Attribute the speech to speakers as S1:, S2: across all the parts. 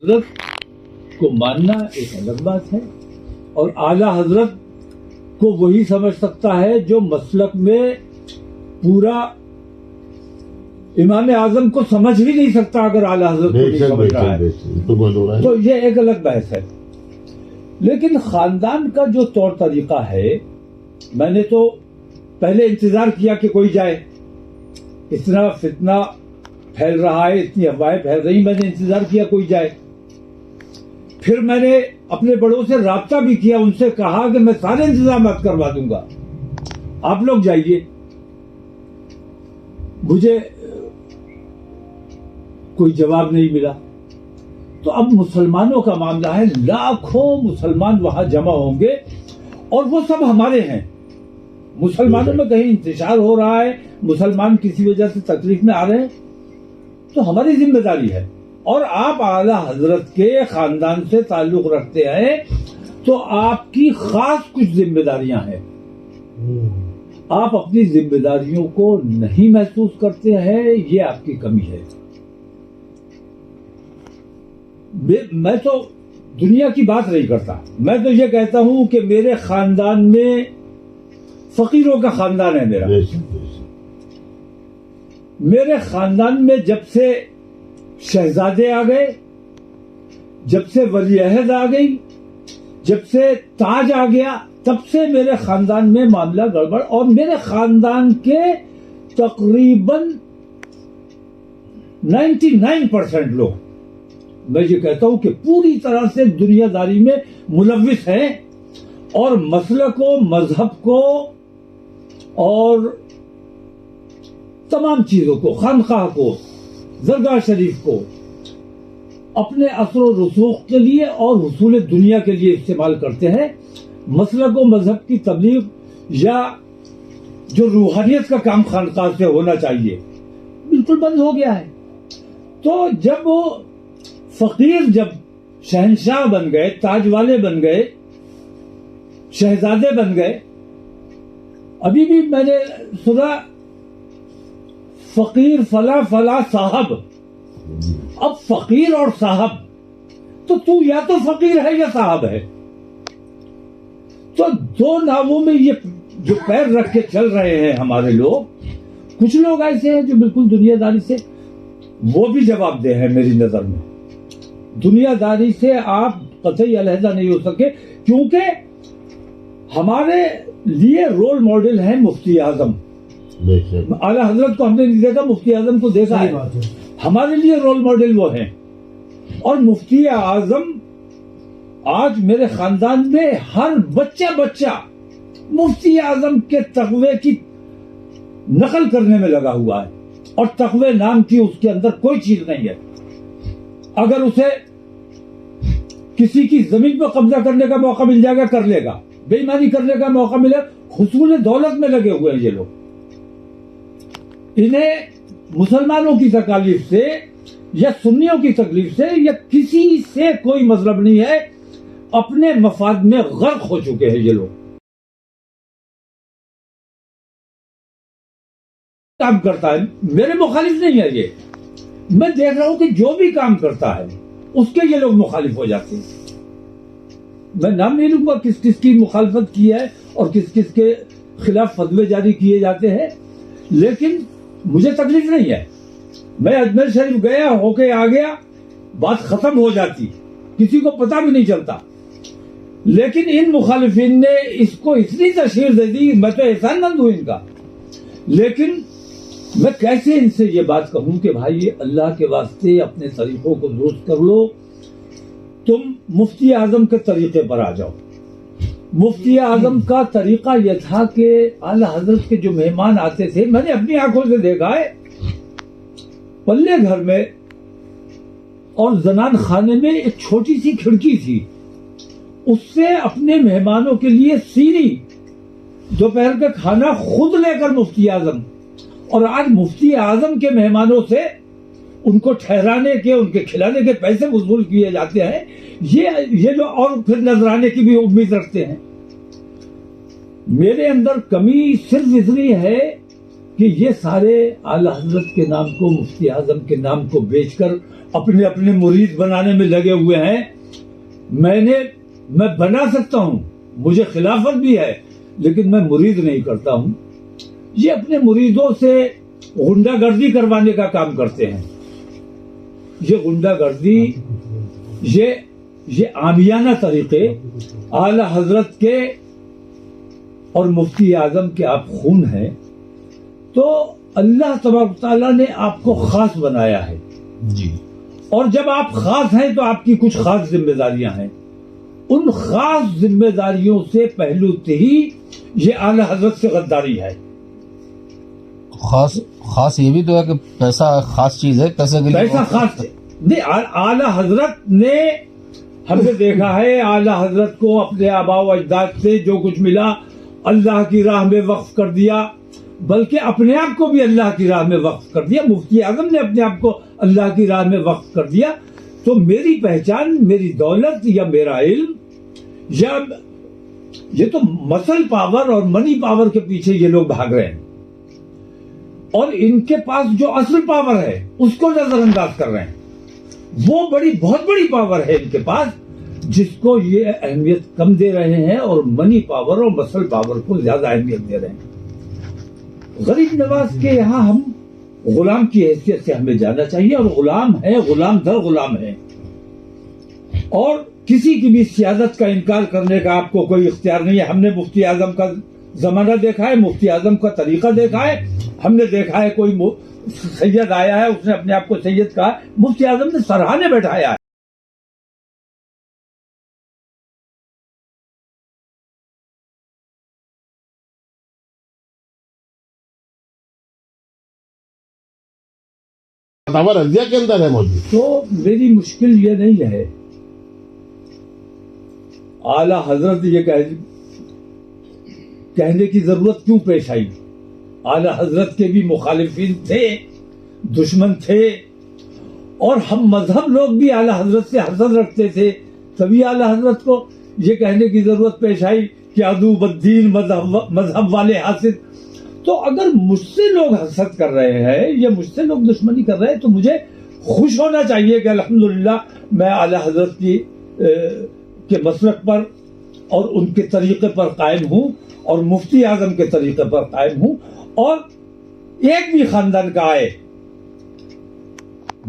S1: حضرت کو ماننا ایک الگ بات ہے، اور اعلیٰ حضرت کو وہی سمجھ سکتا ہے جو مسلک میں پورا امام اعظم کو سمجھ ہی نہیں سکتا اگر اعلیٰ حضرت کو نہیں سمجھ رہا ہے تو یہ ایک الگ بحث ہے۔ لیکن خاندان کا جو طور طریقہ ہے، میں نے تو پہلے انتظار کیا کہ کوئی جائے، اتنا فتنہ پھیل رہا ہے، اتنی افواہیں پھیل رہی، میں نے انتظار کیا کوئی جائے۔ پھر میں نے اپنے بڑوں سے رابطہ بھی کیا، ان سے کہا کہ میں سارے انتظامات کروا دوں گا، آپ لوگ جائیے۔ مجھے کوئی جواب نہیں ملا۔ تو اب مسلمانوں کا معاملہ ہے، لاکھوں مسلمان وہاں جمع ہوں گے اور وہ سب ہمارے ہیں۔ مسلمانوں میں کہیں انتشار ہو رہا ہے، مسلمان کسی وجہ سے تکلیف میں آ رہے ہیں، تو ہماری ذمہ داری ہے۔ اور آپ اعلیٰ حضرت کے خاندان سے تعلق رکھتے ہیں تو آپ کی خاص کچھ ذمہ داریاں ہیں۔ آپ اپنی ذمہ داریوں کو نہیں محسوس کرتے ہیں، یہ آپ کی کمی ہے۔ میں تو دنیا کی بات نہیں کرتا، میں تو یہ کہتا ہوں کہ میرے خاندان میں فقیروں کا خاندان ہے میرا۔ میرے خاندان میں جب سے شہزادے آ گئے، جب سے ولی عہد آ گئی، جب سے تاج آ گیا، تب سے میرے خاندان میں معاملہ گڑبڑ، اور میرے خاندان کے تقریباً 99% لوگ، میں یہ کہتا ہوں کہ پوری طرح سے دنیا داری میں ملوث ہیں، اور مسلک کو، مذہب کو، اور تمام چیزوں کو، خانقاہ کو، درگاہ شریف کو اپنے اثر و رسوخ کے لیے اور حصول دنیا کے لیے استعمال کرتے ہیں۔ مسلک و مذہب کی تبلیغ یا جو روحانیت کا کام خانقاہ سے ہونا چاہیے بالکل بند ہو گیا ہے۔ تو جب وہ فقیر جب شہنشاہ بن گئے، تاج والے بن گئے، شہزادے بن گئے، ابھی بھی میں نے سنا فقیر فلاں فلاں صاحب، اب فقیر اور صاحب، تو یا تو فقیر ہے یا صاحب ہے۔ تو دو ناموں میں یہ جو پیر رکھ کے چل رہے ہیں ہمارے لوگ، کچھ لوگ ایسے ہیں جو بالکل دنیا داری سے، وہ بھی جواب دہ ہیں میری نظر میں۔ دنیا داری سے آپ قطعی علیحدہ نہیں ہو سکے، کیونکہ ہمارے لیے رول ماڈل ہیں مفتی اعظم۔ اعلیٰ حضرت کو ہم نے نہیں دیکھا، مفتی اعظم کو دیکھا ہے، ہمارے لیے رول ماڈل وہ ہیں۔ اور مفتی اعظم آج میرے خاندان میں ہر بچہ مفتی اعظم کے تقوی کی نقل کرنے میں لگا ہوا ہے، اور تقوی نام کی اس کے اندر کوئی چیز نہیں ہے۔ اگر اسے کسی کی زمین پر قبضہ کرنے کا موقع مل جائے گا کر لے گا، بے ایمانی کرنے کا موقع ملے، حصول دولت میں لگے ہوئے ہیں یہ لوگ۔ انہیں مسلمانوں کی تکالیف سے یا سنیوں کی تکلیف سے یا کسی سے کوئی مطلب نہیں ہے، اپنے مفاد میں غرق ہو چکے ہیں یہ لوگ۔ کام کرتا ہے، میرے مخالف نہیں ہے یہ، میں دیکھ رہا ہوں کہ جو بھی کام کرتا ہے اس کے یہ لوگ مخالف ہو جاتے ہیں۔ میں نام نہیں لوں گا کس کس کی مخالفت کی ہے اور کس کس کے خلاف فتوے جاری کیے جاتے ہیں، لیکن مجھے تکلیف نہیں ہے۔ میں اجمیر شریف گیا، ہو کے آ گیا، بات ختم ہو جاتی، کسی کو پتہ بھی نہیں چلتا۔ لیکن ان مخالفین نے اس کو اتنی تشہیر دے دی، میں تو احسان مند ہوں ان کا، لیکن میں کیسے ان سے یہ بات کہوں کہ بھائی اللہ کے واسطے اپنے طریقوں کو درست کر لو، تم مفتی اعظم کے طریقے پر آ جاؤ۔ مفتی اعظم کا طریقہ یہ تھا کہ اعلیٰ حضرت کے جو مہمان آتے تھے، میں نے اپنی آنکھوں سے دیکھا ہے، پلے گھر میں اور زنان خانے میں ایک چھوٹی سی کھڑکی تھی، اس سے اپنے مہمانوں کے لیے سینی دوپہر کا کھانا خود لے کر مفتی اعظم، اور آج مفتی اعظم کے مہمانوں سے ان کو ٹھہرانے کے، ان کے کھلانے کے پیسے وصول کیے جاتے ہیں، یہ جو، اور پھر نذرانے کی بھی امید رکھتے ہیں۔ میرے اندر کمی صرف اتنی ہے کہ یہ سارے اعلی حضرت کے نام کو، مفتی اعظم کے نام کو بیچ کر اپنے اپنے مرید بنانے میں لگے ہوئے ہیں. میں بنا سکتا ہوں، مجھے خلافت بھی ہے، لیکن میں مرید نہیں کرتا ہوں. یہ اپنے مریدوں سے غنڈہ گردی کروانے کا کام کرتے ہیں. یہ غنڈہ گردی، یہ عامیانہ طریقے اعلی حضرت کے اور مفتی اعظم کے آپ خون ہیں، تو اللہ تبارک تعالیٰ نے آپ کو خاص بنایا ہے
S2: جی.
S1: اور جب آپ خاص ہیں تو آپ کی کچھ خاص ذمہ داریاں ہیں. ان خاص ذمہ داریوں سے پہلو ہی یہ اعلی حضرت سے غداری ہے.
S2: خاص یہ بھی تو ہے کہ پیسہ خاص چیز ہے،
S1: پیسہ خاص ہے. نہیں، اعلی حضرت نے، ہم نے دیکھا ہے اعلی حضرت کو اپنے آباء و اجداد سے جو کچھ ملا اللہ کی راہ میں وقف کر دیا، بلکہ اپنے آپ کو بھی اللہ کی راہ میں وقف کر دیا. مفتی اعظم نے اپنے آپ کو اللہ کی راہ میں وقف کر دیا. تو میری پہچان، میری دولت یا میرا علم، یا یہ تو مسل پاور اور منی پاور کے پیچھے یہ لوگ بھاگ رہے ہیں، اور ان کے پاس جو اصل پاور ہے اس کو نظر انداز کر رہے ہیں. وہ بہت بڑی پاور ہے ان کے پاس، جس کو یہ اہمیت کم دے رہے ہیں، اور منی پاور اور مسل پاور کو زیادہ اہمیت دے رہے ہیں. غریب نواز کے یہاں ہم غلام کی حیثیت سے ہمیں جانا چاہیے، اور غلام ہے، غلام در غلام ہے، اور کسی کی بھی سیادت کا انکار کرنے کا آپ کو کوئی اختیار نہیں ہے. ہم نے مفتی اعظم کا زمانہ دیکھا ہے، مفتی اعظم کا طریقہ دیکھا ہے. ہم نے دیکھا ہے کوئی سید آیا ہے، اس نے اپنے آپ کو سید کہا، مفتی اعظم نے سراہانے بیٹھایا ہے.
S3: رضیہ کے اندر ہے موجود.
S1: تو میری مشکل یہ نہیں ہے. اعلی حضرت یہ کہنے کی ضرورت کیوں پیش آئی؟ اعلی حضرت کے بھی مخالفین تھے، دشمن تھے، اور ہم مذہب لوگ بھی اعلی حضرت سے حسد رکھتے تھے. تبھی اعلی حضرت کو یہ کہنے کی ضرورت پیش آئی کہ عدو بدین مذہب والے حاسد. تو اگر مجھ سے لوگ حسد کر رہے ہیں یا مجھ سے لوگ دشمنی کر رہے ہیں تو مجھے خوش ہونا چاہیے کہ الحمدللہ میں اعلی حضرت کے مسلک پر اور ان کے طریقے پر قائم ہوں، اور مفتی اعظم کے طریقے پر قائم ہوں. اور ایک بھی خاندان کا آئے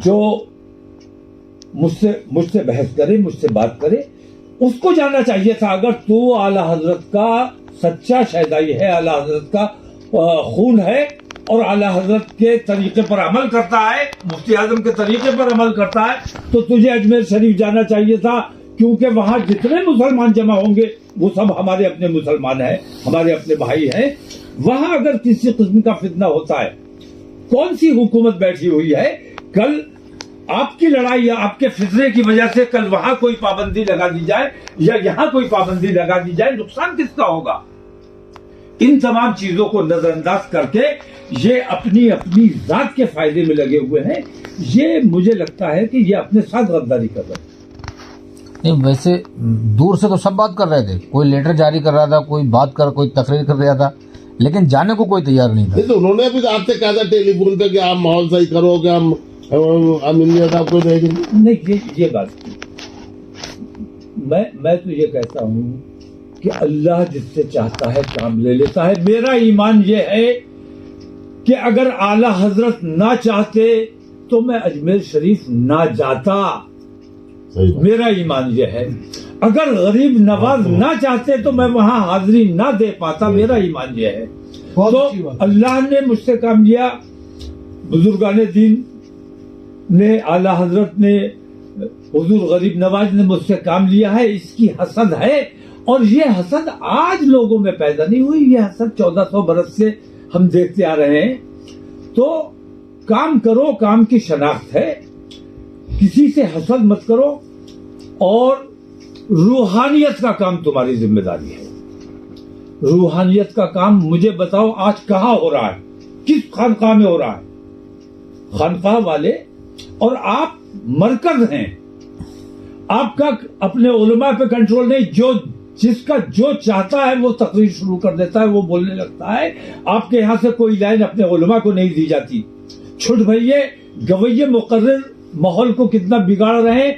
S1: جو مجھ سے بحث کرے، مجھ سے بات کرے، اس کو جاننا چاہیے تھا اگر تو اعلی حضرت کا سچا شہدائی ہے، اعلی حضرت کا خون ہے، اور اعلی حضرت کے طریقے پر عمل کرتا ہے، مفتی اعظم کے طریقے پر عمل کرتا ہے، تو تجھے اجمیر شریف جانا چاہیے تھا. کیونکہ وہاں جتنے مسلمان جمع ہوں گے وہ سب ہمارے اپنے مسلمان ہیں، ہمارے اپنے بھائی ہیں. وہاں اگر کسی قسم کا فتنہ ہوتا ہے، کون سی حکومت بیٹھی ہوئی ہے؟ کل آپ کی لڑائی یا آپ کے فتنے کی وجہ سے کل وہاں کوئی پابندی لگا دی جائے یا یہاں کوئی پابندی لگا دی جائے، نقصان کس کا ہوگا؟ ان تمام چیزوں کو نظر انداز کر کے یہ اپنی ذات کے فائدے میں لگے ہوئے ہیں. یہ مجھے لگتا ہے کہ یہ اپنے ساتھ غداری کر رہے ہیں.
S2: نہیں، ویسے دور سے تو سب بات کر رہے تھے، کوئی لیٹر جاری کر رہا تھا، کوئی تقریر کر رہا تھا، لیکن جانے کو کوئی تیار نہیں تھا.
S3: تو انہوں نے بھی آپ سے کہا تھا ٹیلی فون پہ کہ آپ ماحول صحیح کرو کہ ہم انڈیا صاحب کو دیں گے.
S1: نہیں، یہ بات میں تو یہ کہتا ہوں کہ اللہ جس سے چاہتا ہے کام لے لیتا ہے. میرا ایمان یہ ہے کہ اگر اعلی حضرت نہ چاہتے تو میں اجمیر شریف نہ جاتا. میرا ایمان یہ ہے. اگر غریب نواز نہ چاہتے تو میں وہاں حاضری نہ دے پاتا. میرا ایمان یہ ہے. تو اللہ نے مجھ سے کام لیا، بزرگان دین نے، اعلی حضرت نے، حضور غریب نواز نے مجھ سے کام لیا ہے. اس کی حسد ہے، اور یہ حسد آج لوگوں میں پیدا نہیں ہوئی، یہ حسد 1400 برس سے ہم دیکھتے آ رہے ہیں. تو کام کرو، کام کی شناخت ہے، کسی سے حسد مت کرو، اور روحانیت کا کام تمہاری ذمہ داری ہے. روحانیت کا کام مجھے بتاؤ آج کہاں ہو رہا ہے، کس خانقاہ میں ہو رہا ہے؟ خانقاہ والے اور آپ مرکز ہیں. آپ کا اپنے علماء پہ کنٹرول نہیں، جو جس کا جو چاہتا ہے وہ تقریر شروع کر دیتا ہے, وہ بولنے لگتا ہے. آپ کے یہاں سے کوئی لائن اپنے علماء کو نہیں دی جاتی. چھٹ بھئیے گویے مقرر ماحول کو کتنا بگاڑ رہے ہیں,